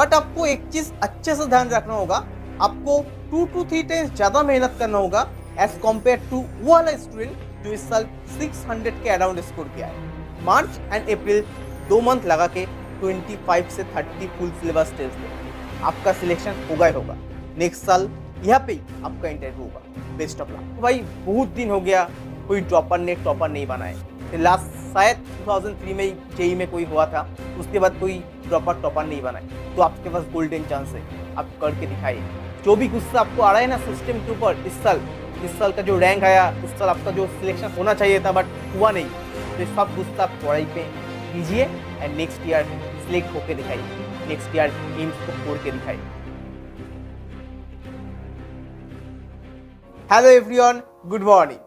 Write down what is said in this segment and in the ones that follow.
But आपको एक चीज अच्छे से ध्यान रखना होगा, आपको 2 to 3 टाइम्स ज्यादा मेहनत करना होगा एज कम्पेयर टू वो वाला स्टूडेंट जो इस साल 600 के अराउंड स्कोर किया है। मार्च एंड अप्रैल 2 मंथ लगा के 25 से 30 फुल सिलेबस टेस्ट दो, आपका सिलेक्शन होगा ही होगा। नेक्स्ट साल यहाँ पे आपका इंटरव्यू होगा। Best of luck. भाई बहुत दिन हो गया कोई टॉपर नहीं बना है। लास्ट शायद 2003 में जेई में कोई हुआ था, उसके बाद कोई टॉपर नहीं बना है। तो आपके पास गोल्डन चांस है, आप करके दिखाइए। जो भी गुस्सा आपको आ रहा है ना सिस्टम के ऊपर, इस साल का जो रैंक आया, इस साल आपका जो सिलेक्शन होना चाहिए था बट हुआ नहीं, तो सब गुस्सा आप पढ़ाई पे कीजिए एंड नेक्स्ट ईयर सिलेक्ट होकर दिखाइए। नेक्स्ट ईयर एम्स को तोड़ के दिखाइए। Hello everyone, good morning.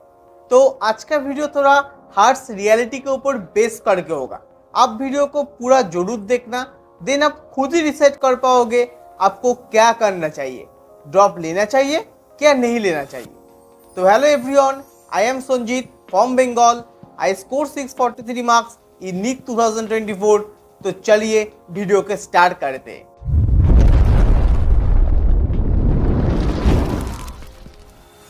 तो आज का वीडियो थोड़ा हार्श रियलिटी के ऊपर बेस करके होगा। आप वीडियो को पूरा जरूर देखना, देन आप खुद ही डिसाइड कर पाओगे आपको क्या करना चाहिए, ड्रॉप लेना चाहिए क्या नहीं लेना चाहिए। तो hello everyone, I am Sanjit from Bengal. I score 643 marks in NEET 2024। तो चलिए वीडियो के स्टार्ट करते हैं।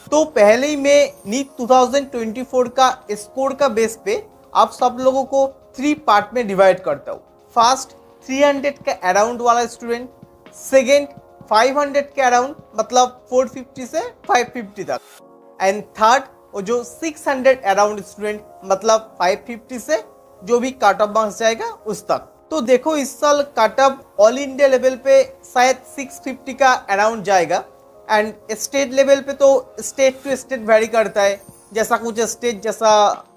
तो पहले ही मैं नीट 2024 का स्कोर का बेस पे आप सब लोगों को 3 पार्ट में डिवाइड करता हूँ। फर्स्ट 300 के अराउंड वाला स्टूडेंट, सेकेंड 500 के अराउंड मतलब 450 से 550 तक, एंड थर्ड वो जो 600 अराउंड स्टूडेंट मतलब 550 से जो भी कट ऑफ मार्क्स जाएगा उस तक। तो देखो इस साल cut off all India level पे शायद 650 का अराउंड जाएगा एंड स्टेट लेवल पे तो स्टेट टू स्टेट वेरी करता है। जैसा कुछ स्टेट जैसा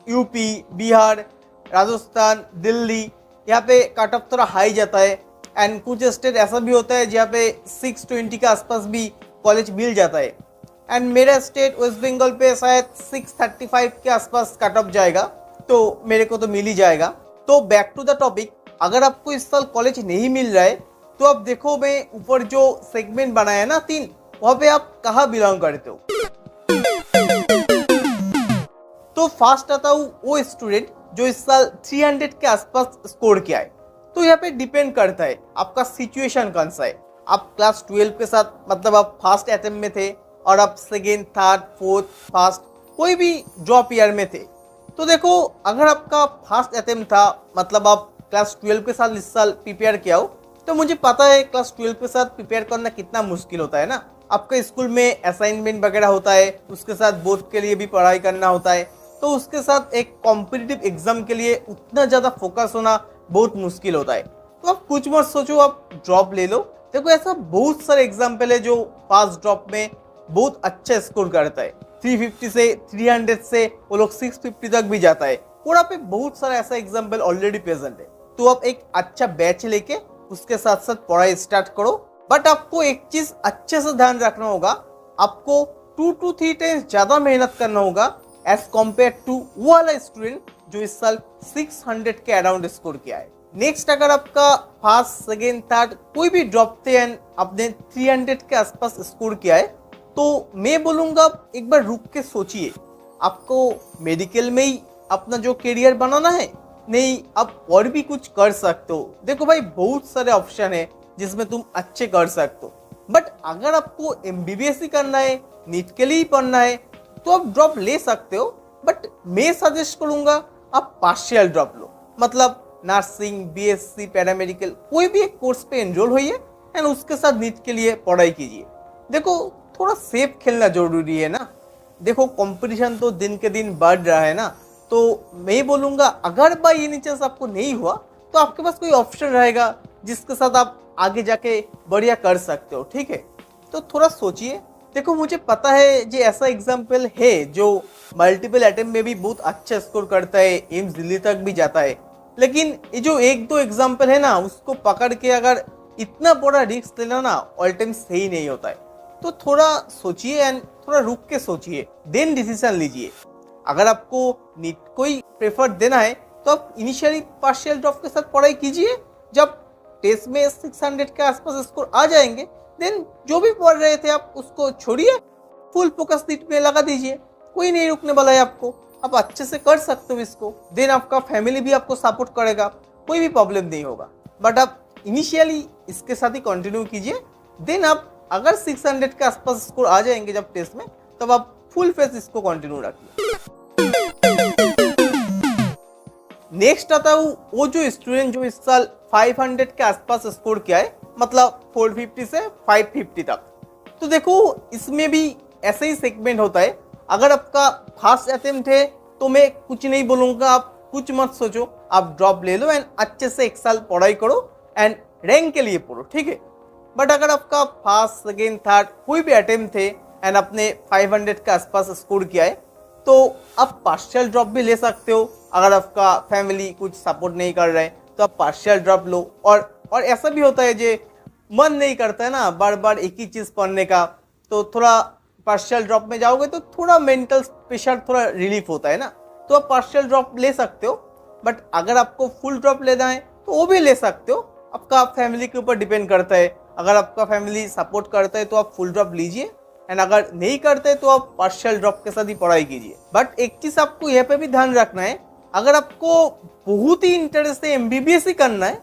यूपी, बिहार, राजस्थान, दिल्ली, यहाँ पे कट ऑफ थोड़ा हाई जाता है एंड कुछ स्टेट ऐसा भी होता है जहाँ पे 620 के आसपास भी कॉलेज मिल जाता है। एंड मेरा स्टेट वेस्ट बंगाल पे शायद 635 के आसपास कट ऑफ जाएगा, तो मेरे को तो मिल ही जाएगा। तो बैक टू द टॉपिक, अगर आपको इस साल कॉलेज नहीं मिल रहा है तो आप देखो मैं ऊपर जो सेगमेंट बनाया ना 3, वहां पे आप कहाँ बिलोंग करते हो। तो फर्स्ट आता हूँ वो स्टूडेंट जो इस साल 300 के आसपास स्कोर किया है। तो यहाँ पे डिपेंड करता है आपका सिचुएशन कौन सा है। आप क्लास 12 के साथ मतलब आप फर्स्ट अटेम्प्ट में थे और आप सेकेंड, थर्ड, फोर्थ, फर्स्ट कोई भी ड्रॉप ईयर में थे। तो देखो अगर आपका फर्स्ट अटेम्प्ट था मतलब आप क्लास 12 के साथ इस साल प्रिपेयर किया हो, तो मुझे पता है क्लास 12 के साथ प्रिपेयर करना कितना मुश्किल होता है ना। आपके स्कूल में असाइनमेंट वगैरह होता है, उसके साथ बोर्ड के लिए भी पढ़ाई करना होता है, तो उसके साथ एक कॉम्पिटिटिव एग्जाम के लिए उतना ज़्यादा फोकस होना बहुत मुश्किल होता है। तो आप कुछ मत सोचो, आप ड्रॉप ले लो। देखो ऐसा बहुत सारे एग्जाम्पल है जो फर्स्ट ड्रॉप में बहुत अच्छा स्कोर करता है। 350 से 300 से वो लोग 650 तक भी जाता है। पूरा पे बहुत सारा ऐसा एग्जाम्पल ऑलरेडी प्रेजेंट है। तो आप एक अच्छा बैच लेके उसके साथ साथ पढ़ाई स्टार्ट करो। बट आपको एक चीज अच्छे से ध्यान रखना होगा, आपको 2 to 3 टाइम्स ज्यादा मेहनत करना होगा एज कम्पेयर टू वो वाला स्टूडेंट जो इस साल 600 के अराउंड स्कोर किया है। नेक्स्ट अगर आपका फर्स्ट, सेकेंड, थर्ड कोई भी ड्रॉप थे एंड आपने 300 के आसपास स्कोर किया है, तो मैं बोलूँगा एक बार रुक के सोचिए, आपको मेडिकल में ही अपना जो करियर बनाना है, नहीं आप और भी कुछ कर सकते हो। देखो भाई बहुत सारे ऑप्शन है जिसमें तुम अच्छे कर सकते हो। बट अगर आपको MBBS ही करना है, नीट के लिए ही पढ़ना है, तो आप ड्रॉप ले सकते हो। बट मैं सजेस्ट करूंगा आप पार्शियल ड्रॉप लो, मतलब नर्सिंग, BSc, पैरामेडिकल कोई भी एक कोर्स पे एनरोल होइए एंड उसके साथ नीट के लिए पढ़ाई कीजिए। देखो थोड़ा सेफ खेलना जरूरी है ना। देखो कंपटीशन तो दिन के दिन बढ़ रहा है ना, तो मैं बोलूँगा अगर बाई एनी चांस आपको नहीं हुआ तो आपके पास कोई ऑप्शन रहेगा जिसके साथ आप आगे जाके बढ़िया कर सकते हो। ठीक है, तो थोड़ा सोचिए। देखो मुझे पता है जो ऐसा एग्जाम्पल है जो मल्टीपल अटेम्प्ट में भी बहुत अच्छा स्कोर करता है, एम्स दिल्ली तक भी जाता है, लेकिन ये जो 1-2 एग्जाम्पल है ना उसको पकड़ के अगर इतना बड़ा रिस्क लेना ना ऑल टाइम सही नहीं होता है। तो थोड़ा सोचिए एंड थोड़ा रुक के सोचिए, देन डिसीजन लीजिए। अगर आपको नीट को ही प्रेफर देना है तो आप इनिशियली पार्शियल ड्रॉप के साथ पढ़ाई कीजिए। जब टेस्ट में 600 के आसपास स्कोर आ जाएंगे देन जो भी पढ़ रहे थे आप उसको छोड़िए, फुल फोकस नीट में लगा दीजिए। कोई नहीं रुकने वाला है आपको, आप अच्छे से कर सकते हो इसको। देन आपका फैमिली भी आपको सपोर्ट करेगा, कोई भी प्रॉब्लम नहीं होगा। बट आप इनिशियली इसके साथ ही कंटिन्यू कीजिए। देन आप अगर 600 के आसपास स्कोर आ जाएंगे जब टेस्ट में, तब आप फुल फेस इसको कंटिन्यू रखिए। नेक्स्ट आता हूँ वो जो स्टूडेंट जो इस साल 500 के आसपास स्कोर किया है, मतलब 450 से 550 तक। तो देखो इसमें भी ऐसा ही सेगमेंट होता है। अगर आपका फर्स्ट अटेम्प्ट है तो मैं कुछ नहीं बोलूँगा, आप कुछ मत सोचो, आप ड्रॉप ले लो एंड अच्छे से एक साल पढ़ाई करो एंड रैंक के लिए पढ़ो, ठीक है। बट अगर आपका फर्स्ट सेकेंड थर्ड कोई भी अटेम्प्ट थे एंड आपने 500 के आसपास स्कोर किया है, तो आप पार्शियल ड्रॉप भी ले सकते हो। अगर आपका फैमिली कुछ सपोर्ट नहीं कर रहे हैं तो आप पार्शियल ड्रॉप लो। और ऐसा भी होता है जो मन नहीं करता है ना बार बार एक ही चीज़ पढ़ने का, तो थोड़ा पार्शियल ड्रॉप में जाओगे तो थोड़ा मेंटल प्रेशर थोड़ा रिलीफ होता है ना, तो आप पार्शियल ड्रॉप ले सकते हो। बट अगर आपको फुल ड्रॉप लेना है तो वो भी ले सकते हो, आपका फैमिली के ऊपर डिपेंड करता है। अगर आपका फैमिली सपोर्ट करता है तो आप फुल ड्रॉप लीजिए एंड अगर नहीं करते तो आप पार्शियल ड्रॉप के साथ ही पढ़ाई कीजिए। बट एक चीज़ आपको यहाँ पे भी ध्यान रखना है, अगर आपको बहुत ही इंटरेस्ट है MBBS ही करना है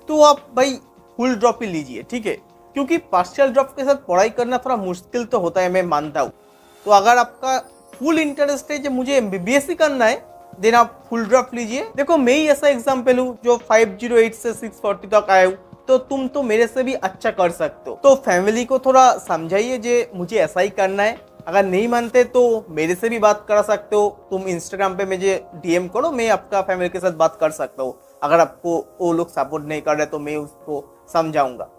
तो आप भाई फुल ड्रॉप ही लीजिए, ठीक है। क्योंकि पार्शियल ड्रॉप के साथ पढ़ाई करना थोड़ा मुश्किल तो होता है, मैं मानता हूँ। तो अगर आपका फुल इंटरेस्ट है जो मुझे MBBS ही करना है, देन आप फुल ड्रॉप लीजिए। देखो मैं ही ऐसा एग्जाम्पल हूँ जो 508 से 640 तक आया हूँ, तो तुम तो मेरे से भी अच्छा कर सकते हो। तो फैमिली को थोड़ा समझाइए जे मुझे ऐसा ही करना है। अगर नहीं मानते तो मेरे से भी बात कर सकते हो, तुम इंस्टाग्राम पे मुझे DM करो, मैं आपका फैमिली के साथ बात कर सकता हूँ। अगर आपको वो लोग सपोर्ट नहीं कर रहे तो मैं उसको समझाऊंगा,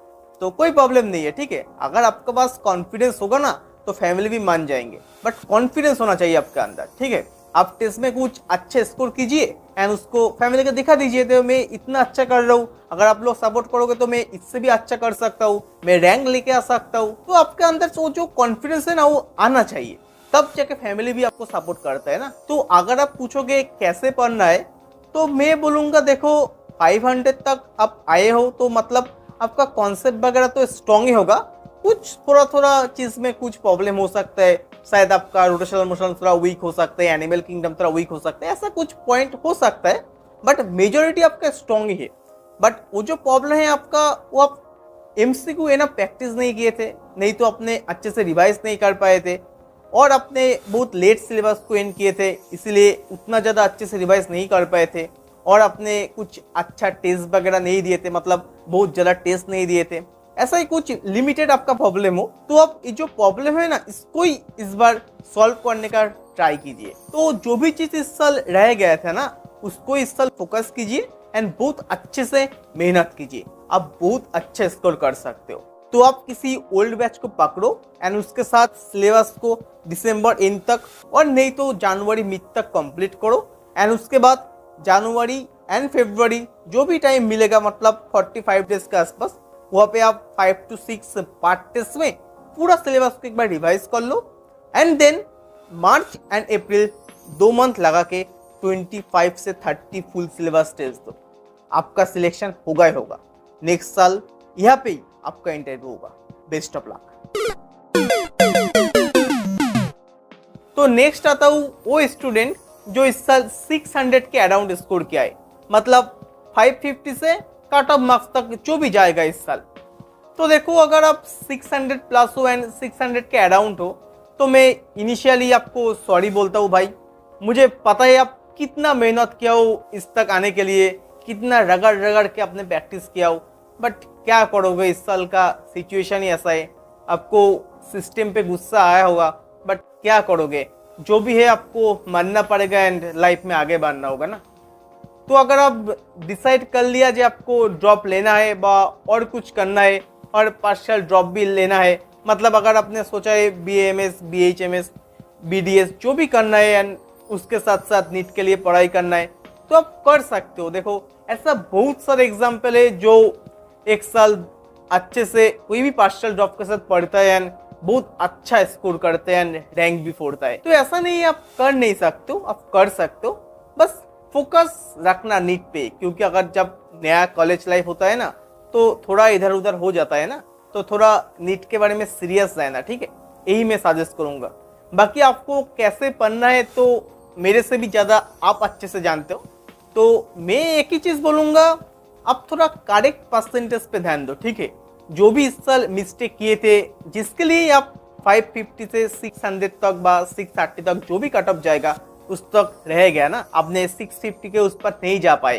तो कोई प्रॉब्लम नहीं है, ठीक है। अगर आपके पास कॉन्फिडेंस होगा ना तो फैमिली भी मान जाएंगे, बट कॉन्फिडेंस होना चाहिए आपके अंदर, ठीक है। आप टेस्ट में कुछ अच्छे स्कोर कीजिए एंड उसको फैमिली को दिखा दीजिए तो मैं इतना अच्छा कर रहा हूँ, अगर आप लोग सपोर्ट करोगे तो मैं इससे भी अच्छा कर सकता हूँ, मैं रैंक लेके आ सकता हूँ। तो आपके अंदर जो कॉन्फिडेंस है ना वो आना चाहिए, तब जाके फैमिली भी आपको सपोर्ट करता है ना। तो अगर आप पूछोगे कैसे पढ़ना है, तो मैं बोलूँगा देखो 500 तक आप आए हो तो मतलब आपका कॉन्सेप्ट वगैरह तो स्ट्रॉन्ग ही होगा। कुछ थोड़ा थोड़ा चीज़ में कुछ प्रॉब्लम हो सकता है, शायद आपका रोटेशनल मोशन थोड़ा वीक हो सकता है, एनिमल किंगडम थोड़ा वीक हो सकता है, ऐसा कुछ पॉइंट हो सकता है, बट मेजोरिटी आपका स्ट्रॉन्ग ही है। बट वो जो प्रॉब्लम है आपका, वो आप MCQ है ना प्रैक्टिस नहीं किए थे, नहीं तो अपने अच्छे से रिवाइज नहीं कर पाए थे, और अपने बहुत लेट सिलेबस को एंड किए थे, इसीलिए उतना ज़्यादा अच्छे से रिवाइज नहीं कर पाए थे, और अपने कुछ अच्छा टेस्ट वगैरह नहीं दिए थे, मतलब बहुत ज़्यादा टेस्ट नहीं दिए थे, ऐसा ही कुछ लिमिटेड आपका प्रॉब्लम हो, तो आप ये जो प्रॉब्लम है ना इसको ही इस बार सॉल्व करने का ट्राई कीजिए। तो जो भी चीज़ इस साल रह गया था ना उसको इस साल फोकस कीजिए एंड बहुत अच्छे से मेहनत कीजिए, आप बहुत अच्छे स्कोर कर सकते हो। तो आप किसी ओल्ड बैच को पकड़ो एंड उसके साथ सिलेबस को दिसंबर एंड तक और नहीं तो जनवरी मिड तक कंप्लीट करो एंड उसके बाद जनवरी एंड फरवरी जो भी टाइम मिलेगा, मतलब 45 डेज के आसपास, वहाँ पे आप 5 to 6 पार्ट टेस्ट में पूरा सिलेबस को एक बार रिवाइज कर लो and then March and April 2 month लगा के 25 से 30 फुल सिलेबस टेस्ट दो, आपका सिलेक्शन होगा ही होगा। नेक्स्ट साल यहाँ पे ही आपका इंटरव्यू होगा। Best of luck. तो नेक्स्ट आता हूँ वो स्टूडेंट जो इस साल 600 के अराउंड स्कोर किया है, मतलब 550 से कट ऑफ मार्क्स तक जो भी जाएगा इस साल। तो देखो अगर आप 600 प्लस हो एंड 600 के अराउंड हो तो मैं इनिशियली आपको सॉरी बोलता हूँ भाई, मुझे पता है आप कितना मेहनत किया हो इस तक आने के लिए, कितना रगड़ रगड़ के आपने प्रैक्टिस किया हो, बट क्या करोगे इस साल का सिचुएशन ही ऐसा है। आपको सिस्टम पे गुस्सा आया होगा, बट क्या करोगे, जो भी है आपको मानना पड़ेगा एंड लाइफ में आगे बढ़ना होगा ना। तो अगर आप डिसाइड कर लिया कि आपको ड्रॉप लेना है और कुछ करना है और पार्शियल ड्रॉप भी लेना है, मतलब अगर आपने सोचा है BAMS, BHMS, BDS जो भी करना है एंड उसके साथ साथ नीट के लिए पढ़ाई करना है तो आप कर सकते हो। देखो ऐसा बहुत सारे एग्जाम्पल है जो एक साल अच्छे से कोई भी पार्शियल ड्रॉप के साथ पढ़ता है एंड बहुत अच्छा स्कोर करते हैं एंड रैंक भी फोड़ता है। तो ऐसा नहीं है आप कर नहीं सकते हो, आप कर सकते हो, बस फोकस रखना नीट पे, क्योंकि अगर जब नया कॉलेज लाइफ होता है ना तो थोड़ा इधर उधर हो जाता है ना, तो थोड़ा नीट के बारे में सीरियस रहना, ठीक है, यही मैं सजेस्ट करूंगा। बाकी आपको कैसे पढ़ना है तो मेरे से भी ज़्यादा आप अच्छे से जानते हो, तो मैं एक ही चीज़ बोलूँगा, आप थोड़ा करेक्ट परसेंटेज पे ध्यान दो, ठीक है। जो भी इस साल मिस्टेक किए थे, जिसके लिए आप 550 से 600 तक बा 630 तक जो भी कट ऑफ जाएगा उस तक रह गया ना, आपने 650 के उस पर नहीं जा पाए,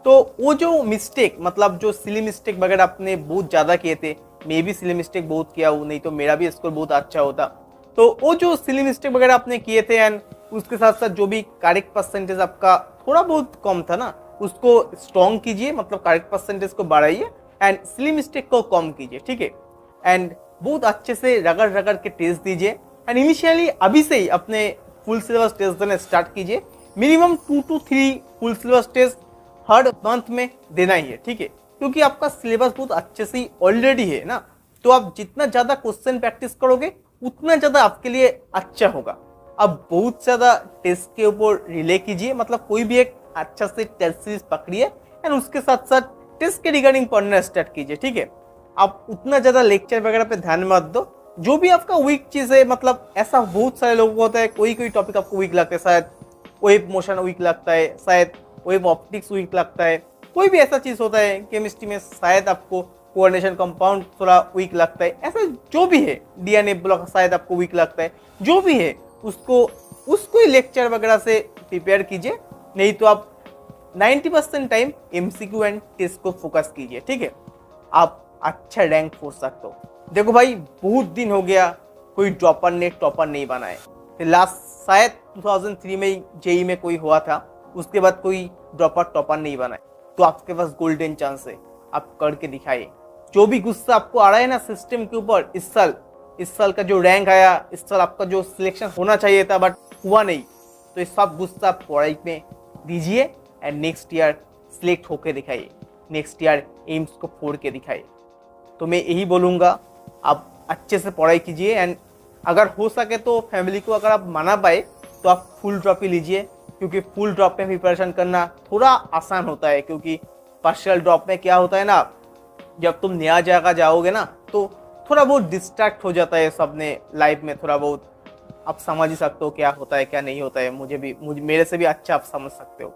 तो वो जो मिस्टेक मतलब जो सिली मिस्टेक वगैरह आपने बहुत ज़्यादा किए थे, मैं भी सिली मिस्टेक बहुत किया हूँ, नहीं तो मेरा भी स्कोर बहुत अच्छा होता। तो वो जो सिली मिस्टेक वगैरह आपने किए थे एंड उसके साथ साथ जो भी करेक्ट परसेंटेज आपका थोड़ा बहुत कम था ना, उसको स्ट्रॉन्ग कीजिए, मतलब करेक्ट परसेंटेज को बढ़ाइए एंड सिली मिस्टेक को कम कीजिए, ठीक है। एंड बहुत अच्छे से रगड़ रगड़ के टेस्ट दीजिए एंड इनिशियली अभी से ही अपने फुल सिलेबस टेस्ट देना स्टार्ट कीजिए। Minimum 2 to 3 full syllabus test हर मंथ में देना ही है, ठीक है, क्योंकि आपका सिलेबस बहुत अच्छे से ऑलरेडी है ना, तो आप जितना ज़्यादा क्वेश्चन प्रैक्टिस करोगे उतना ज़्यादा आपके लिए अच्छा होगा। अब बहुत ज़्यादा टेस्ट के ऊपर रिले कीजिए, मतलब कोई भी एक अच्छा से टेस्ट सीरीज पकड़िए एंड उसके साथ साथ टेस्ट के रिगार्डिंग पढ़ना स्टार्ट कीजिए, ठीक है। आप उतना ज़्यादा लेक्चर वगैरह पे ध्यान मत दो, जो भी आपका वीक चीज़ है, मतलब ऐसा बहुत सारे लोगों को होता है, कोई कोई टॉपिक आपको वीक लगता है, शायद वेव मोशन वीक लगता है, शायद वेव ऑप्टिक्स वीक लगता है, कोई भी ऐसा चीज़ होता है केमिस्ट्री में, शायद आपको कोऑर्डिनेशन कंपाउंड थोड़ा वीक लगता है, ऐसा जो भी है, डीएनए ब्लॉक शायद आपको वीक लगता है, जो भी है उसको ही लेक्चर वगैरह से प्रिपेयर कीजिए, नहीं तो आप 90% टाइम एमसीक्यू एंड टेस्ट को फोकस कीजिए, ठीक है। आप अच्छा रैंक हो सकते हो। देखो भाई, बहुत दिन हो गया कोई ड्रॉपर ने टॉपर नहीं बनाए, लास्ट शायद 2003 में जेई में कोई हुआ था, उसके बाद कोई ड्रॉपर टॉपर नहीं बनाए, तो आपके पास गोल्डन चांस है, आप करके दिखाइए। जो भी गुस्सा आपको आ रहा है ना सिस्टम के ऊपर, इस साल का जो रैंक आया, इस साल आपका जो सिलेक्शन होना चाहिए था बट हुआ नहीं, तो ये सब गुस्सा आप पढ़ाई में दीजिए एंड नेक्स्ट ईयर सिलेक्ट होके दिखाइए, नेक्स्ट ईयर एम्स को फोड़ के दिखाइए। तो मैं यही बोलूँगा, आप अच्छे से पढ़ाई कीजिए एंड अगर हो सके तो फैमिली को अगर आप मना पाए तो आप फुल ड्रॉप ही लीजिए, क्योंकि फुल ड्रॉप में प्रिपरेशन करना थोड़ा आसान होता है, क्योंकि पार्शियल ड्रॉप में क्या होता है ना, जब तुम नया जगह जाओगे ना तो थोड़ा बहुत डिस्ट्रैक्ट हो जाता है सबने लाइफ में, थोड़ा बहुत आप समझ ही सकते हो क्या होता है क्या नहीं होता है, मुझे मेरे से भी अच्छा आप समझ सकते हो।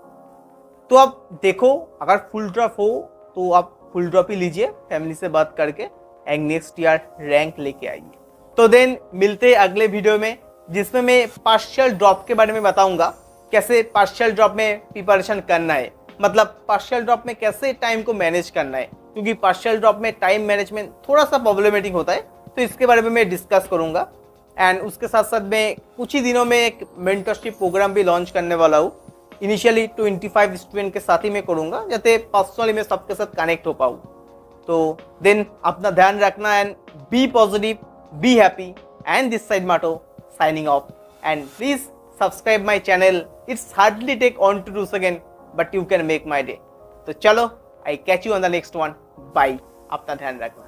तो आप देखो, अगर फुल ड्रॉप हो तो आप फुल ड्रॉप ही लीजिए फैमिली से बात करके एंड नेक्स्ट ईयर रैंक लेके आइए। तो देन मिलते हैं अगले वीडियो में, जिसमें मैं पार्शियल ड्रॉप के बारे में बताऊंगा, कैसे पार्शियल ड्रॉप में प्रिपरेशन करना है, मतलब पार्शियल ड्रॉप में कैसे टाइम को मैनेज करना है, क्योंकि पार्शियल ड्रॉप में टाइम मैनेजमेंट थोड़ा सा प्रॉब्लमेटिक होता है, तो इसके बारे में मैं डिस्कस करूंगा। एंड उसके साथ साथ मैं कुछ ही दिनों में एक मेंटरशिप प्रोग्राम भी लॉन्च करने वाला हूँ। इनिशियली 25 स्टूडेंट के साथ ही मैं करूँगा, जाते पर्सनली मैं सबके साथ कनेक्ट हो पाऊँ। तो देन अपना ध्यान रखना and be positive, be happy and this side माटो signing off and please subscribe my channel. It's hardly take 1 to 2 seconds but you can make my day. तो चलो, I catch you on the next one. Bye, अपना ध्यान रखना।